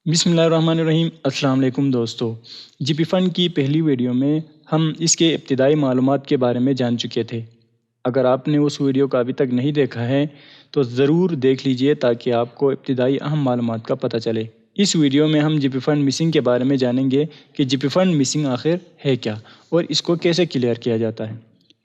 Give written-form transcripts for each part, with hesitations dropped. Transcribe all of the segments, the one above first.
بسم اللہ الرحمن الرحیم۔ السلام علیکم دوستو، جی پی فنڈ کی پہلی ویڈیو میں ہم اس کے ابتدائی معلومات کے بارے میں جان چکے تھے۔ اگر آپ نے اس ویڈیو کو ابھی تک نہیں دیکھا ہے تو ضرور دیکھ لیجئے تاکہ آپ کو ابتدائی اہم معلومات کا پتہ چلے۔ اس ویڈیو میں ہم جی پی فنڈ مسنگ کے بارے میں جانیں گے کہ جی پی فنڈ مسنگ آخر ہے کیا اور اس کو کیسے کلیئر کیا جاتا ہے۔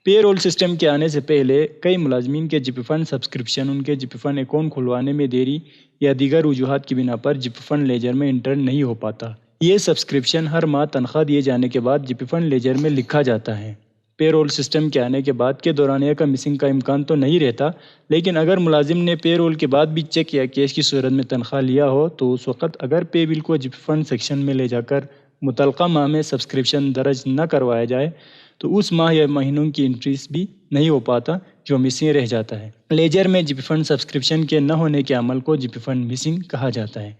پے رول سسٹم کے آنے سے پہلے کئی ملازمین کے جی پی فنڈ سبسکرپشن ان کے جی پی فنڈ اکاؤنٹ کھلوانے میں دیری یا دیگر وجوہات کی بنا پر جی پی فنڈ لیجر میں انٹر نہیں ہو پاتا۔ یہ سبسکرپشن ہر ماہ تنخواہ دیے جانے کے بعد جی پی فنڈ لیجر میں لکھا جاتا ہے۔ پے رول سسٹم کے آنے کے بعد کے دورانیہ کا مسنگ کا امکان تو نہیں رہتا، لیکن اگر ملازم نے پے رول کے بعد بھی چیک یا کیش کی صورت میں تنخواہ لیا ہو تو اس وقت اگر پے بل کو جی پی فنڈ سیکشن میں لے جا کر متعلقہ ماہ میں سبسکرپشن درج نہ کروایا جائے تو اس ماہ یا مہینوں کی انٹریز بھی نہیں ہو پاتا جو مسنگ رہ جاتا ہے۔ لیجر میں جی پی فنڈ سبسکرپشن کے نہ ہونے کے عمل کو جی پی فنڈ مسنگ کہا جاتا ہے،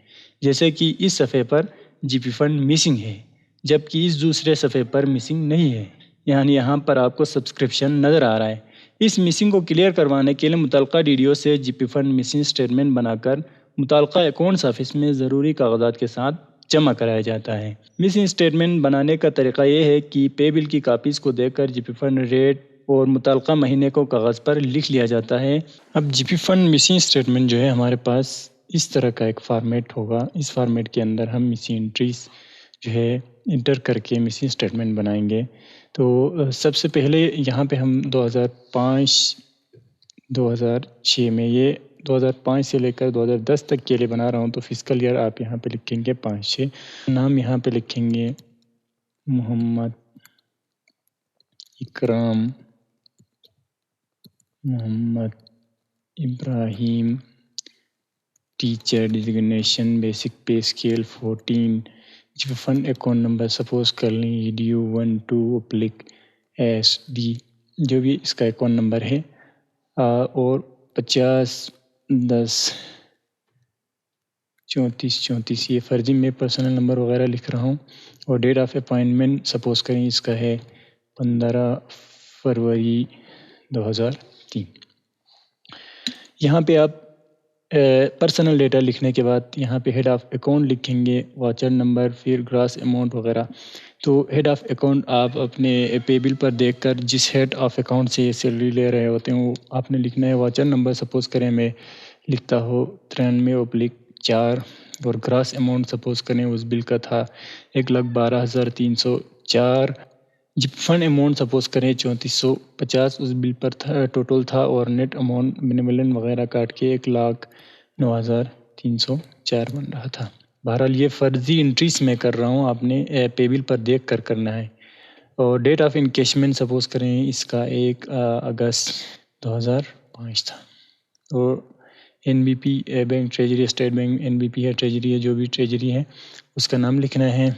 جیسے کہ اس صفحے پر جی پی فنڈ مسنگ ہے جبکہ اس دوسرے صفحے پر مسنگ نہیں ہے، یعنی یہاں پر آپ کو سبسکرپشن نظر آ رہا ہے۔ اس مسنگ کو کلیئر کروانے کے لیے متعلقہ ڈی ڈی او سے جی پی فنڈ مسنگ اسٹیٹمنٹ بنا کر متعلقہ اکاؤنٹس آفس میں ضروری کاغذات کے ساتھ جمع کرایا جاتا ہے۔ مسنگ اسٹیٹمنٹ بنانے کا طریقہ یہ ہے کہ پے بل کی کاپیز کو دیکھ کر جی پی فنڈ ریٹ اور متعلقہ مہینے کو کاغذ پر لکھ لیا جاتا ہے۔ اب جی پی فنڈ مسنگ اسٹیٹمنٹ جو ہے ہمارے پاس اس طرح کا ایک فارمیٹ ہوگا۔ اس فارمیٹ کے اندر ہم مسنگ انٹریز جو ہے انٹر کر کے مسنگ اسٹیٹمنٹ بنائیں گے۔ تو سب سے پہلے یہاں پہ ہم 2005-2006 میں، یہ 2005 سے لے کر 2010 تک کے لیے بنا رہا ہوں، تو فسکل ایئر آپ یہاں پہ لکھیں گے 5-6، نام یہاں پہ لکھیں گے Muhammad Ikram, Muhammad Ibrahim, teacher designation basic pay scale 14، G P fund account number suppose کر لیں EDU12/SD جو بھی اس کا اکاؤنٹ نمبر ہے، اور 50-10-34-34 یہ فرضی میں پرسنل نمبر وغیرہ لکھ رہا ہوں، اور ڈیٹ آف اپائنٹمنٹ سپوز کریں اس کا ہے 15 فروری 2003۔ یہاں پہ آپ پرسنل ڈیٹا لکھنے کے بعد یہاں پہ ہیڈ آف اکاؤنٹ لکھیں گے، واچر نمبر، پھر گراس اماؤنٹ وغیرہ۔ تو ہیڈ آف اکاؤنٹ آپ اپنے پے بل پر دیکھ کر جس ہیڈ آف اکاؤنٹ سے یہ سیلری لے رہے ہوتے ہیں وہ آپ نے لکھنا ہے۔ واچر نمبر سپوز کریں میں لکھتا ہوں 93/4، اور گراس اماؤنٹ سپوز کریں اس بل کا تھا 1,12,304۔ جی پی فنڈ اماؤنٹ سپوز کریں 3450 اس بل پر تھا، ٹوٹل تھا، اور نیٹ اماؤنٹ منیملن وغیرہ کاٹ کے 1,09,304 بن رہا تھا۔ بہرحال یہ فرضی انٹریز میں کر رہا ہوں، آپ نے پے بل پر دیکھ کر کرنا ہے۔ اور ڈیٹ آف انکیشمنٹ سپوز کریں اس کا 1 اگست 2005 تھا۔ اور N B P bank treasury, state bank N B P ہے، ٹریجری ہے، جو بھی ٹریجری ہے اس کا نام لکھنا ہے۔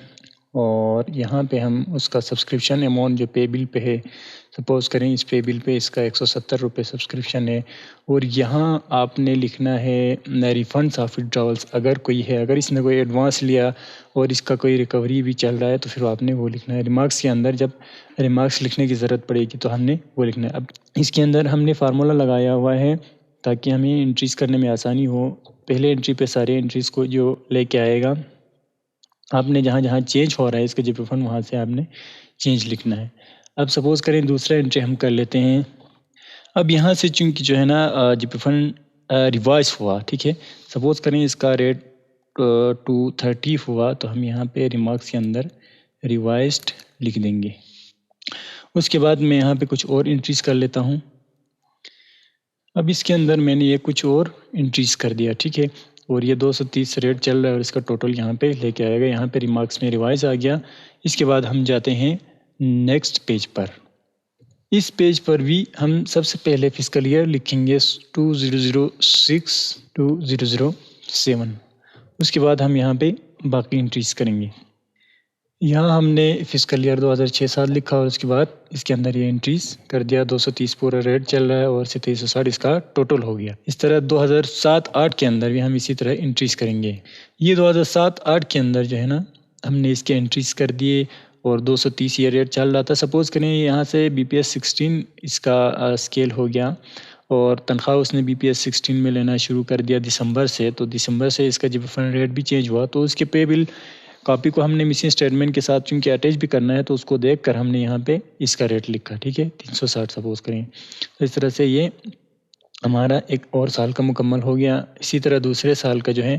اور یہاں پہ ہم اس کا سبسکرپشن اماؤنٹ جو پے بل پہ ہے، سپوز کریں اس پے بل پہ اس کا 170 روپے سبسکرپشن ہے، اور یہاں آپ نے لکھنا ہے ریفنڈس آف وڈراولس اگر کوئی ہے، اگر اس نے کوئی ایڈوانس لیا اور اس کا کوئی ریکوری بھی چل رہا ہے تو پھر آپ نے وہ لکھنا ہے۔ ریمارکس کے اندر جب ریمارکس لکھنے کی ضرورت پڑے گی تو ہم نے وہ لکھنا ہے۔ اب اس کے اندر ہم نے فارمولا لگایا ہوا ہے تاکہ ہمیں انٹریز کرنے میں آسانی ہو۔ پہلے انٹری پہ سارے انٹریز کو جو لے کے آئے گا، آپ نے جہاں جہاں چینج ہو رہا ہے اس کا جی پی فنڈ وہاں سے آپ نے چینج لکھنا ہے۔ اب سپوز کریں دوسرا انٹری ہم کر لیتے ہیں۔ اب یہاں سے چونکہ جو ہے نا جی پی فنڈ ریوائز ہوا، ٹھیک ہے، سپوز کریں اس کا ریٹ 230 ہوا تو ہم یہاں پہ ریمارکس کے اندر ریوائزڈ لکھ دیں گے۔ اس کے بعد میں یہاں پہ کچھ اور انٹریز کر لیتا ہوں۔ اب اس کے اندر میں نے یہ کچھ اور انٹریز کر دیا، ٹھیک ہے، اور یہ 230 ریٹ چل رہا ہے اور اس کا ٹوٹل یہاں پہ لے کے آئے گا۔ یہاں پہ ریمارکس میں ریوائز آ گیا۔ اس کے بعد ہم جاتے ہیں نیکسٹ پیج پر۔ اس پیج پر بھی ہم سب سے پہلے فسکل ایئر لکھیں گے 2006 2007۔ اس کے بعد ہم یہاں پہ باقی انٹریز کریں گے۔ یہاں ہم نے فسکل ایئر 2006-7 لکھا اور اس کے بعد اس کے اندر یہ انٹریز کر دیا۔ 230 پورا ریٹ چل رہا ہے اور 2360 اس کا ٹوٹل ہو گیا۔ اس طرح 2007-8 کے اندر بھی ہم اسی طرح انٹریز کریں گے۔ یہ 2007-8 کے اندر جو ہے نا ہم نے اس کے انٹریز کر دیے، اور 230 یہ ریٹ چل رہا تھا۔ سپوز کریں یہاں سے BPS 16 اس کا اسکیل ہو گیا، اور تنخواہ اس نے BPS-16 میں لینا شروع کر دیا دسمبر سے، تو دسمبر سے اس کا جب فنڈ ریٹ بھی چینج ہوا تو اس کے پے بل کاپی کو ہم نے مسنگ اسٹیٹمنٹ کے ساتھ چونکہ اٹیچ بھی کرنا ہے تو اس کو دیکھ کر ہم نے یہاں پہ اس کا ریٹ لکھا، ٹھیک ہے، 360 سپوز کریں. تو اس طرح سے یہ ہمارا ایک اور سال کا مکمل ہو گیا. اسی طرح دوسرے سال کا جو ہے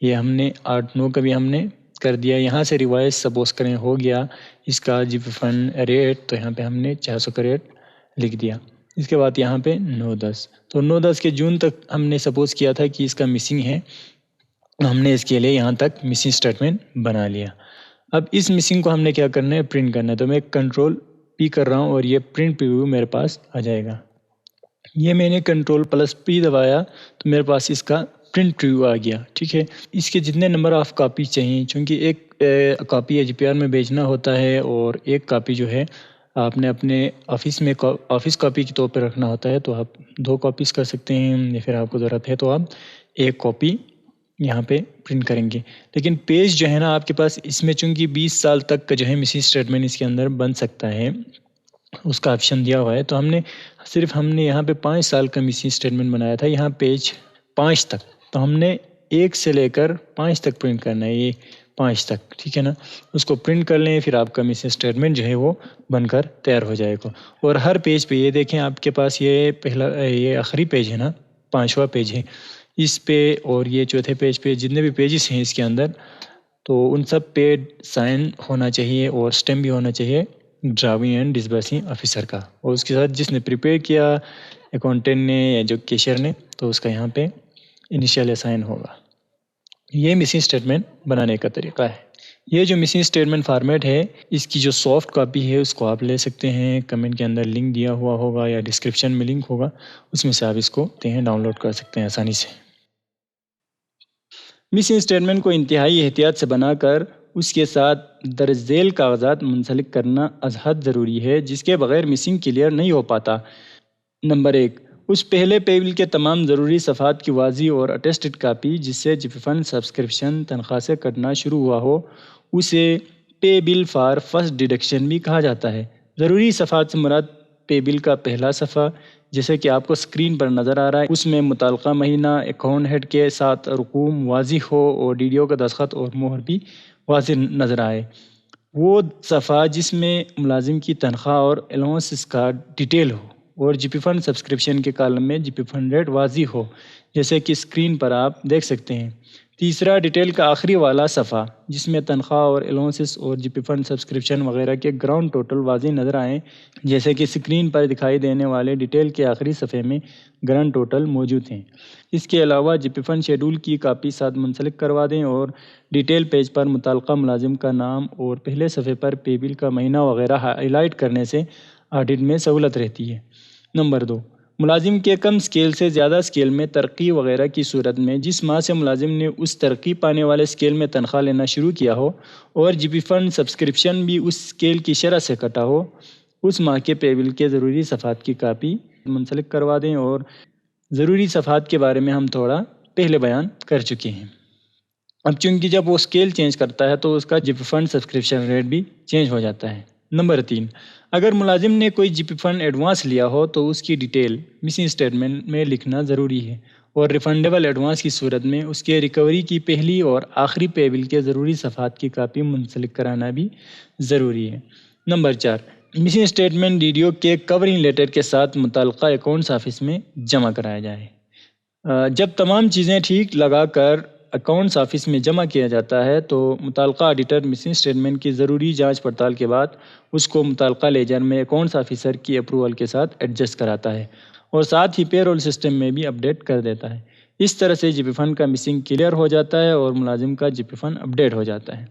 یہ ہم نے 8/9 کا بھی ہم نے کر دیا. یہاں سے ریوائز سپوز کریں ہو گیا اس کا جی پی فنڈ ریٹ، تو یہاں پہ ہم نے 400 کا ریٹ لکھ دیا. اس کے بعد یہاں پہ 9/10، تو 9/10 کے جون تک ہم نے سپوز کیا تھا کہ اس کا مسنگ ہے، ہم نے اس کے لیے یہاں تک مسنگ اسٹیٹمنٹ بنا لیا. اب اس مسنگ کو ہم نے کیا کرنا ہے، پرنٹ کرنا ہے. تو میں Ctrl+P کر رہا ہوں اور یہ پرنٹ پریویو میرے پاس آ جائے گا. یہ میں نے Ctrl+P دبایا تو میرے پاس اس کا پرنٹ پریویو آ گیا، ٹھیک ہے. اس کے جتنے نمبر آف کاپی چاہیے، چونکہ ایک کاپی HPR میں بیچنا ہوتا ہے اور ایک کاپی جو ہے آپ نے اپنے آفس میں آفس کاپی کے طور پہ رکھنا ہوتا ہے، تو آپ 2 کاپیز کر سکتے ہیں، یا پھر آپ کو ضرورت ہے تو آپ 1 کاپی یہاں پہ پرنٹ کریں گے. لیکن پیج جو ہے نا آپ کے پاس، اس میں چونکہ 20 سال تک کا جو ہے مسنگ اسٹیٹمنٹ اس کے اندر بن سکتا ہے، اس کا آپشن دیا ہوا ہے. تو ہم نے یہاں پہ 5 سال کا مسنگ اسٹیٹمنٹ بنایا تھا، یہاں پیج 5 تک، تو ہم نے 1 سے لے کر 5 تک پرنٹ کرنا ہے، یہ 5 تک، ٹھیک ہے نا. اس کو پرنٹ کر لیں، پھر آپ کا مسنگ اسٹیٹمنٹ جو ہے وہ بن کر تیار ہو جائے گا. اور ہر پیج پہ یہ دیکھیں آپ کے پاس یہ آخری پیج ہے نا، 5واں پیج ہے، اس پہ اور یہ چوتھے پیج پہ جتنے بھی پیجز ہیں اس کے اندر، تو ان سب پہ سائن ہونا چاہیے اور سٹیمپ بھی ہونا چاہیے ڈراونگ اینڈ ڈسبرسنگ آفیسر کا، اور اس کے ساتھ جس نے پریپیئر کیا، اکاؤنٹنٹ نے یا جو کیشیئر نے، تو اس کا یہاں پہ انیشیل سائن ہوگا. یہ مسنگ اسٹیٹمنٹ بنانے کا طریقہ ہے. یہ جو مسنگ اسٹیٹمنٹ فارمیٹ ہے، اس کی جو سافٹ کاپی ہے اس کو آپ لے سکتے ہیں، کمنٹ کے اندر لنک دیا ہوا ہوگا یا ڈسکرپشن میں لنک ہوگا، اس میں سے آپ اس کو ڈاؤن لوڈ کر سکتے ہیں آسانی سے. مسنگ اسٹیٹمنٹ کو انتہائی احتیاط سے بنا کر اس کے ساتھ درج ذیل کاغذات منسلک کرنا از حد ضروری ہے، جس کے بغیر مسنگ کلیئر نہیں ہو پاتا. نمبر 1، اس پہلے پے بل کے تمام ضروری صفحات کی واضح اور اٹیسٹڈ کاپی جس سے جی پی فنڈ سبسکرپشن تنخواہ سے کٹنا شروع ہوا ہو، اسے پے بل فار فرسٹ ڈیڈکشن بھی کہا جاتا ہے. ضروری صفحات سے مراد پے بل کا پہلا صفحہ، جیسے کہ آپ کو اسکرین پر نظر آ رہا ہے، اس میں متعلقہ مہینہ، اکاؤنٹ ہیڈ کے ساتھ رقوم واضح ہو اور DDO کا دستخط اور مہر بھی واضح نظر آئے. وہ صفحہ جس میں ملازم کی تنخواہ اور الاؤنسز کا ڈیٹیل ہو اور جی پی فنڈ سبسکرپشن کے کالم میں جی پی فنڈ ریٹ واضح ہو، جیسے کہ اسکرین پر آپ دیکھ سکتے ہیں. تیسرا، ڈیٹیل کا آخری والا صفحہ جس میں تنخواہ اور الاؤنسز اور جی پی فنڈ سبسکرپشن وغیرہ کے گراؤنڈ ٹوٹل واضح نظر آئیں، جیسے کہ اسکرین پر دکھائی دینے والے ڈیٹیل کے آخری صفحے میں گرانڈ ٹوٹل موجود ہیں. اس کے علاوہ جی پی فنڈ شیڈول کی کاپی ساتھ منسلک کروا دیں اور ڈیٹیل پیج پر متعلقہ ملازم کا نام اور پہلے صفحے پر پے بل کا مہینہ وغیرہ ہائی لائٹ کرنے سے آڈٹ میں سہولت رہتی ہے. نمبر 2، ملازم کے کم اسکیل سے زیادہ اسکیل میں ترقی وغیرہ کی صورت میں جس ماہ سے ملازم نے اس ترقی پانے والے اسکیل میں تنخواہ لینا شروع کیا ہو اور جی پی فنڈ سبسکرپشن بھی اس اسکیل کی شرح سے کٹا ہو، اس ماہ کے پے بل کے ضروری صفحات کی کاپی منسلک کروا دیں. اور ضروری صفحات کے بارے میں ہم تھوڑا پہلے بیان کر چکے ہیں. اب چونکہ جب وہ اسکیل چینج کرتا ہے تو اس کا جی پی فنڈ سبسکرپشن ریٹ بھی چینج ہو جاتا ہے. نمبر 3، اگر ملازم نے کوئی جی پی فنڈ ایڈوانس لیا ہو تو اس کی ڈیٹیل مسنگ اسٹیٹمنٹ میں لکھنا ضروری ہے، اور ریفنڈیبل ایڈوانس کی صورت میں اس کے ریکوری کی پہلی اور آخری پے بل کے ضروری صفحات کی کاپی منسلک کرانا بھی ضروری ہے. نمبر 4، مسنگ اسٹیٹمنٹ DDO کے کورنگ لیٹر کے ساتھ متعلقہ اکاؤنٹس آفس میں جمع کرایا جائے. جب تمام چیزیں ٹھیک لگا کر اکاؤنٹس آفس میں جمع کیا جاتا ہے تو متعلقہ آڈیٹر مسنگ اسٹیٹمنٹ کی ضروری جانچ پڑتال کے بعد اس کو متعلقہ لیجر میں اکاؤنٹس آفیسر کی اپروول کے ساتھ ایڈجسٹ کراتا ہے اور ساتھ ہی پے رول سسٹم میں بھی اپڈیٹ کر دیتا ہے. اس طرح سے جی پی فنڈ کا مسنگ کلیئر ہو جاتا ہے اور ملازم کا جی پی فنڈ اپڈیٹ ہو جاتا ہے.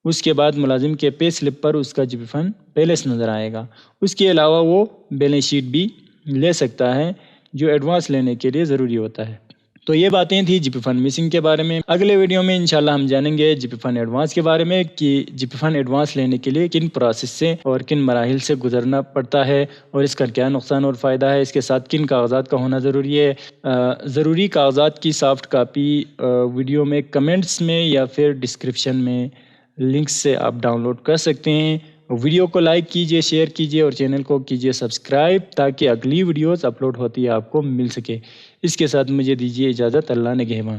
اس کے بعد ملازم کے پے سلپ پر اس کا جی پی فنڈ بیلنس نظر آئے گا. اس کے علاوہ وہ بیلنس شیٹ بھی لے سکتا ہے جو ایڈوانس لینے کے لیے ضروری ہوتا ہے. تو یہ باتیں تھیں جی پی فنڈ مسنگ کے بارے میں. اگلے ویڈیو میں انشاءاللہ ہم جانیں گے جی پی فنڈ ایڈوانس کے بارے میں کہ جی پی فنڈ ایڈوانس لینے کے لیے کن پروسیس سے اور کن مراحل سے گزرنا پڑتا ہے اور اس کا کیا نقصان اور فائدہ ہے، اس کے ساتھ کن کاغذات کا ہونا ضروری ہے. ضروری کاغذات کی سافٹ کاپی ویڈیو میں کمنٹس میں یا پھر ڈسکرپشن میں لنکس سے آپ ڈاؤن لوڈ کر سکتے ہیں. ویڈیو کو لائک کیجیے، شیئر کیجیے اور چینل کو کیجیے سبسکرائب تاکہ اگلی ویڈیوز اپلوڈ ہوتی ہے آپ کو مل سکے۔ اس کے ساتھ مجھے دیجیے اجازت، اللہ نگہباں۔